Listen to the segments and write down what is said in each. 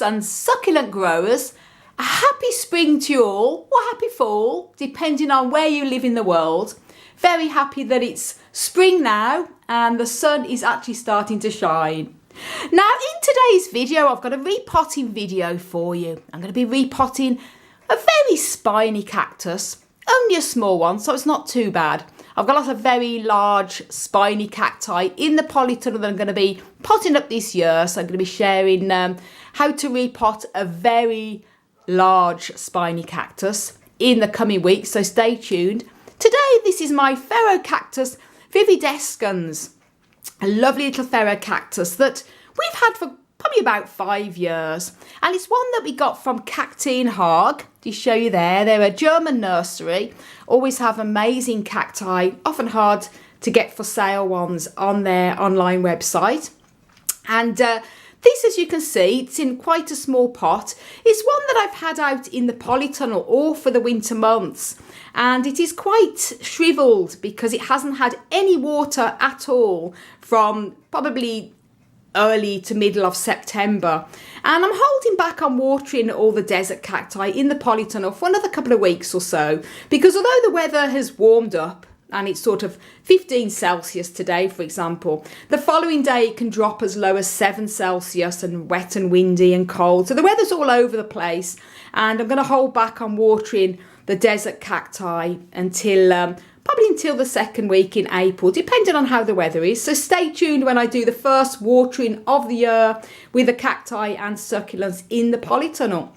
and succulent growers. A happy spring to you all, or happy fall, depending on where you live in the world. Very happy that it's spring now and the sun is actually starting to shine. Now in today's video, I've got a repotting video for you. I'm going to be repotting a very spiny cactus, only a small one, so it's not too bad. I've got lots of very large spiny cacti in the polytunnel that I'm going to be potting up this year. So I'm going to be sharing how to repot a very large spiny cactus in the coming weeks, so stay tuned. Today this is my Cactus viridescens, a lovely little cactus that we've had for probably about 5 years, and it's one that we got from Cacti in Haag. To show you there, they're a German nursery, always have amazing cacti, often hard to get for sale ones on their online website. And this, as you can see, it's in quite a small pot. It's one that I've had out in the polytunnel all for the winter months. And it is quite shriveled because it hasn't had any water at all from probably early to middle of September. And I'm holding back on watering all the desert cacti in the polytunnel for another couple of weeks or so. Because although the weather has warmed up, and it's sort of 15 Celsius today, for example, the following day it can drop as low as 7 Celsius and wet and windy and cold. So the weather's all over the place, and I'm going to hold back on watering the desert cacti until probably until the second week in April, depending on how the weather is. So stay tuned when I do the first watering of the year with the cacti and succulents in the polytunnel.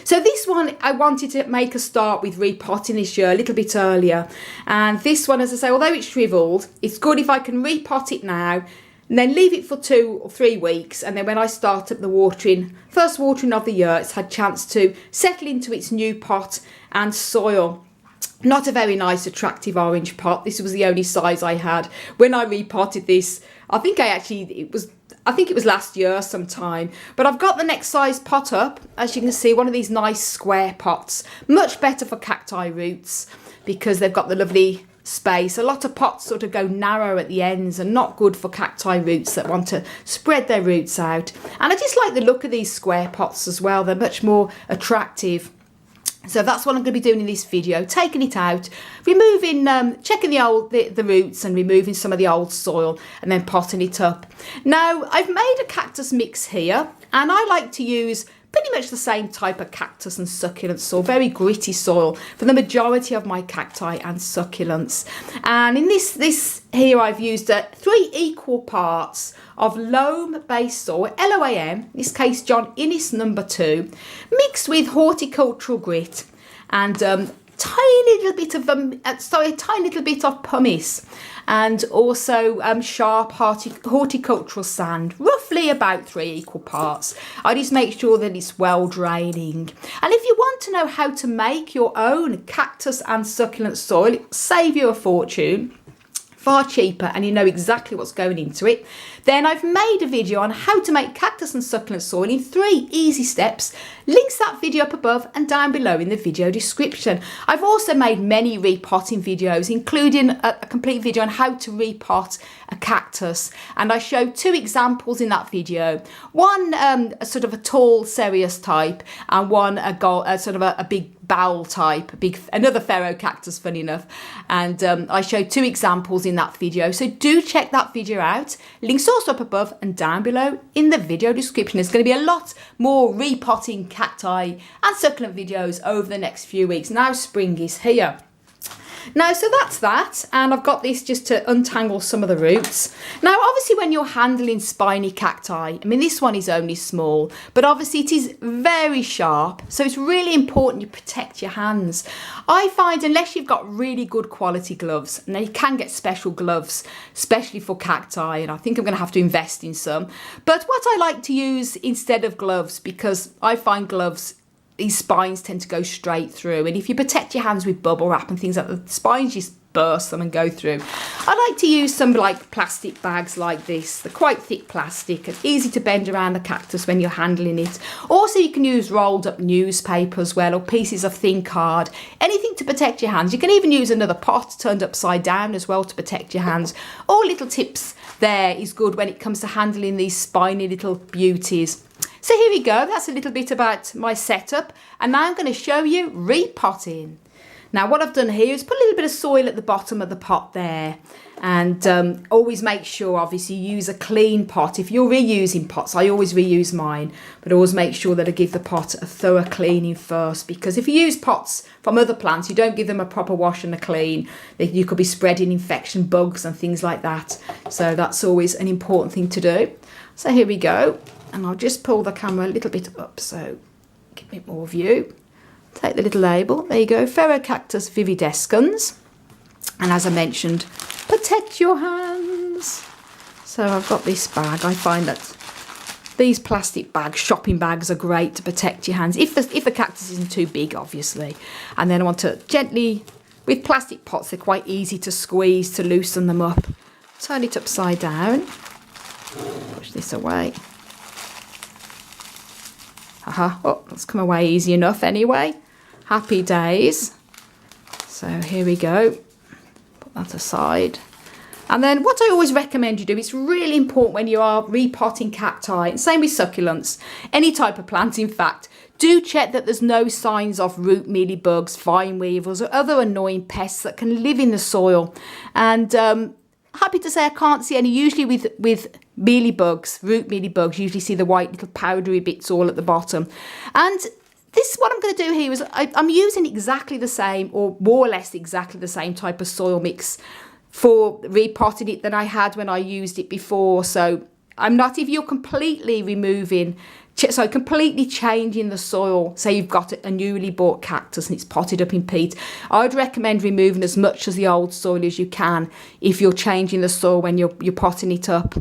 So this one, I wanted to make a start with repotting this year a little bit earlier. And this one, as I say, although it's shriveled, it's good if I can repot it now and then leave it for 2 or 3 weeks. And then when I start up the watering, first watering of the year, it's had a chance to settle into its new pot and soil. Not a very nice, attractive orange pot. This was the only size I had when I repotted this. I think it was last year sometime, but I've got the next size pot up. As you can see, one of these nice square pots, much better for cacti roots because they've got the lovely space. A lot of pots sort of go narrow at the ends and not good for cacti roots that want to spread their roots out. And I just like the look of these square pots as well. They're much more attractive. So that's what I'm going to be doing in this video, taking it out, removing, checking the roots and removing some of the old soil and then potting it up. Now, I've made a cactus mix here, and I like to use pretty much the same type of cactus and succulent soil, very gritty soil for the majority of my cacti and succulents. And in this here, I've used 3 equal parts of loam-based soil, LOAM, in this case John Innes number 2, mixed with horticultural grit and a tiny little bit of pumice, and also sharp horticultural sand, roughly about 3 equal parts. I just make sure that it's well draining. And if you want to know how to make your own cactus and succulent soil, it'll save you a fortune, far cheaper, and you know exactly what's going into it, then I've made a video on how to make cactus and succulent soil in 3 easy steps. Links that video up above and down below in the video description. I've also made many repotting videos, including a complete video on how to repot a cactus, and I show 2 examples in that video. One a sort of a tall cereus type, and one a sort of a big bowl type, another cactus, funny enough. And I show 2 examples in that video, so do check that video out. Links also up above and down below in the video description. There's going to be a lot more repotting cacti and succulent videos over the next few weeks. Now spring is here. Now, so that's that, and I've got this just to untangle some of the roots. Now, obviously, when you're handling spiny cacti, I mean, this one is only small, but obviously it is very sharp, so it's really important you protect your hands. I find, unless you've got really good quality gloves, now you can get special gloves, especially for cacti, and I think I'm going to have to invest in some, but what I like to use instead of gloves, because I find gloves, these spines tend to go straight through, and if you protect your hands with bubble wrap and things like that, the spines just burst them and go through. I like to use some like plastic bags like this. They're quite thick plastic and easy to bend around the cactus when you're handling it. Also, you can use rolled up newspaper as well, or pieces of thin card, anything to protect your hands. You can even use another pot turned upside down as well to protect your hands. All little tips there is good when it comes to handling these spiny little beauties. So here we go, that's a little bit about my setup, and now I'm going to show you repotting. Now what I've done here is put a little bit of soil at the bottom of the pot there, and always make sure obviously you use a clean pot. If you're reusing pots, I always reuse mine, but always make sure that I give the pot a thorough cleaning first, because if you use pots from other plants, you don't give them a proper wash and a clean, you could be spreading infection, bugs and things like that. So that's always an important thing to do. So here we go, and I'll just pull the camera a little bit up so give me more view. Take the little label, there you go, Cactus viridescens, and as I mentioned, protect your hands. So I've got this bag. I find that these plastic bags, shopping bags, are great to protect your hands if the cactus isn't too big, obviously. And then I want to gently, with plastic pots, they're quite easy to squeeze to loosen them up. Turn it upside down, push this away. Oh, that's come away easy enough anyway. Happy days. So here we go. Put that aside. And then what I always recommend you do, it's really important when you are repotting cacti, and same with succulents, any type of plant in fact, do check that there's no signs of root mealybugs, vine weevils or other annoying pests that can live in the soil. And happy to say I can't see any. Usually with mealybugs, root mealybugs, usually see the white little powdery bits all at the bottom. And this, what I'm going to do here is I'm using exactly the same, or more or less exactly the same type of soil mix for repotting it that I had when I used it before. So I'm not, if you're completely completely changing the soil, say you've got a newly bought cactus and it's potted up in peat, I would recommend removing as much of the old soil as you can if you're changing the soil when you're potting it up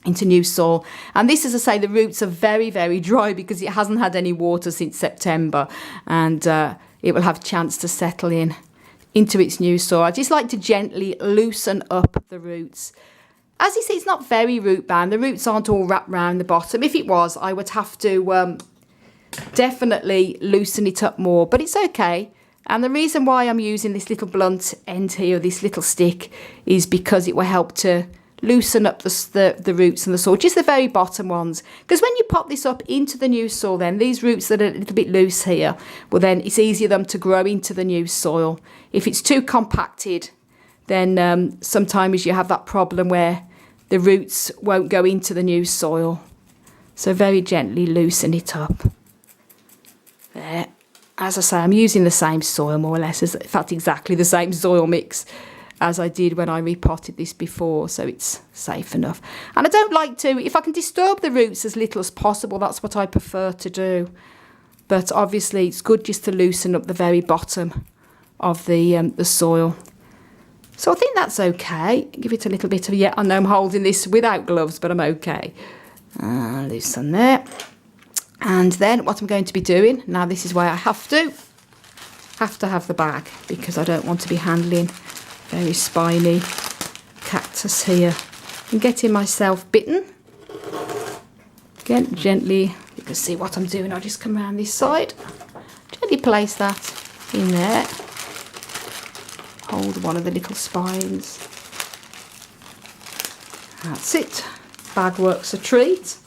into new soil. And this, as I say, the roots are very, very dry because it hasn't had any water since September, and it will have a chance to settle into its new soil. I just like to gently loosen up the roots. As you see, it's not very root bound. The roots aren't all wrapped around the bottom. If it was, I would have to definitely loosen it up more, but it's okay. And the reason why I'm using this little blunt end here, this little stick, is because it will help to loosen up the roots and the soil, just the very bottom ones. Because when you pop this up into the new soil, then these roots that are a little bit loose here, well then it's easier for them to grow into the new soil. If it's too compacted, then sometimes you have that problem where the roots won't go into the new soil. So very gently loosen it up. There. As I say, I'm using the same soil more or less, in fact exactly the same soil mix as I did when I repotted this before, so it's safe enough. And I don't like to, if I can disturb the roots as little as possible, that's what I prefer to do. But obviously it's good just to loosen up the very bottom of the soil. So I think that's okay. Give it a little bit of, yeah, I know I'm holding this without gloves, but I'm okay. Loosen there. And then what I'm going to be doing, now this is why I have to have the bag, because I don't want to be handling very spiny cactus here and getting myself bitten. Again, gently, you can see what I'm doing. I'll just come around this side, gently place that in there. Hold one of the little spines. That's it. Bag works a treat.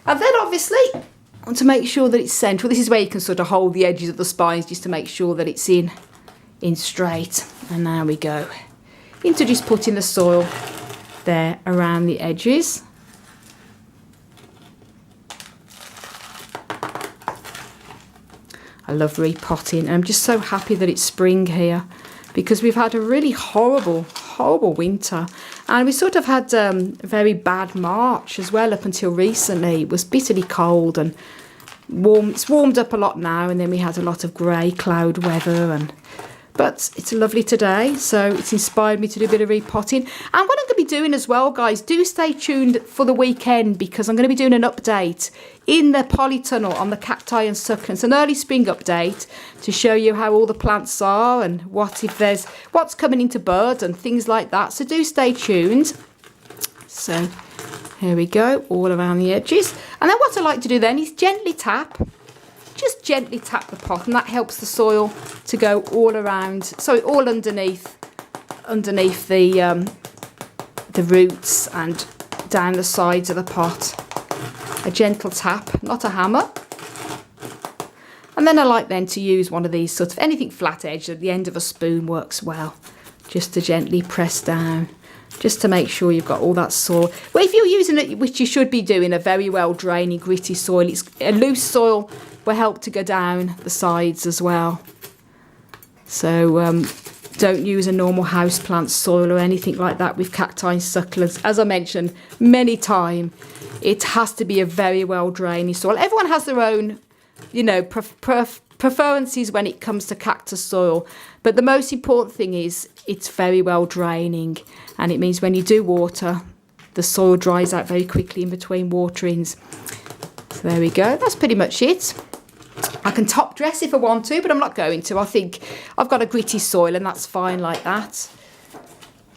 And then obviously, I want to make sure that it's central. This is where you can sort of hold the edges of the spines just to make sure that it's in straight. And now we go into just putting the soil there around the edges. I love repotting, and I'm just so happy that it's spring here, because we've had a really horrible winter, and we sort of had a very bad March as well up until recently. It was bitterly cold and warm. It's warmed up a lot now, and then we had a lot of grey cloud weather, but it's lovely today, so it's inspired me to do a bit of repotting. And what I'm going to be doing as well, guys, do stay tuned for the weekend, because I'm going to be doing an update in the polytunnel on the cacti and succulents, an early spring update to show you how all the plants are and what's coming into bud and things like that. So do stay tuned. So here we go, all around the edges. And then what I like to do then is gently tap. Just gently tap the pot, and that helps the soil to go all around, so all underneath the roots and down the sides of the pot. a gentle tap, not a hammer. And then I like then to use one of these sort of, anything flat edge at the end of a spoon works well. Just to gently press down, just to make sure you've got all that soil. Well, if you're using it, which you should be doing, a very well draining, gritty soil, it's a loose soil will help to go down the sides as well. So don't use a normal houseplant soil or anything like that with cacti and succulents. As I mentioned many times, it has to be a very well draining soil. Everyone has their own, you know, preferences when it comes to cactus soil, but the most important thing is it's very well draining, and it means when you do water, the soil dries out very quickly in between waterings. So there we go, that's pretty much it. I can top dress if I want to, but I'm not going to. I think I've got a gritty soil and that's fine like that.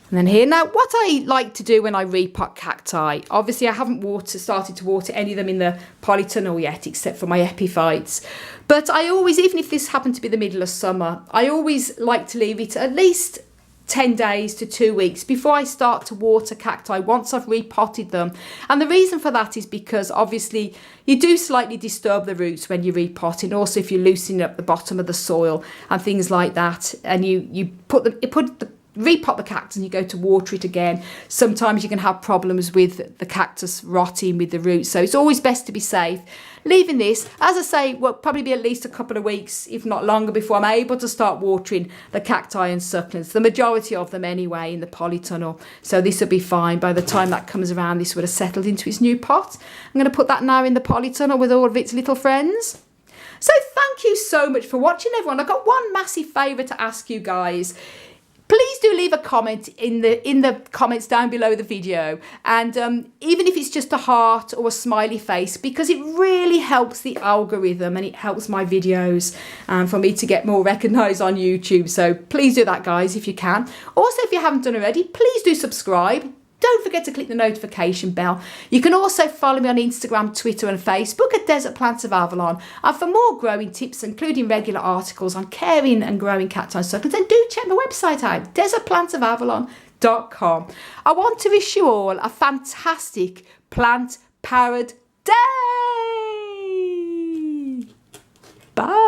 And then here, now what I like to do when I repot cacti, obviously I haven't started to water any of them in the polytunnel yet, except for my epiphytes. But I always, even if this happened to be the middle of summer, I always like to leave it at least 10 days to 2 weeks before I start to water cacti once I've repotted them. And the reason for that is because obviously you do slightly disturb the roots when you repot, and also if you're loosening up the bottom of the soil and things like that, and you repot the cactus and you go to water it again, sometimes you can have problems with the cactus rotting with the roots. So it's always best to be safe. Leaving this, as I say, will probably be at least a couple of weeks, if not longer, before I'm able to start watering the cacti and succulents, the majority of them anyway, in the polytunnel. So this will be fine. By the time that comes around, this would have settled into its new pot. I'm going to put that now in the polytunnel with all of its little friends. So thank you so much for watching, everyone. I've got one massive favour to ask you guys. Please do leave a comment in the comments down below the video, and even if it's just a heart or a smiley face, because it really helps the algorithm and it helps my videos for me to get more recognised on YouTube. So please do that, guys, if you can. Also, if you haven't done already, please do subscribe. Don't forget to click the notification bell. You can also follow me on Instagram, Twitter and Facebook at Desert Plants of Avalon. And for more growing tips, including regular articles on caring and growing cacti and succulents, then do check my website out, desertplantsofavalon.com. I want to wish you all a fantastic plant-powered day. Bye.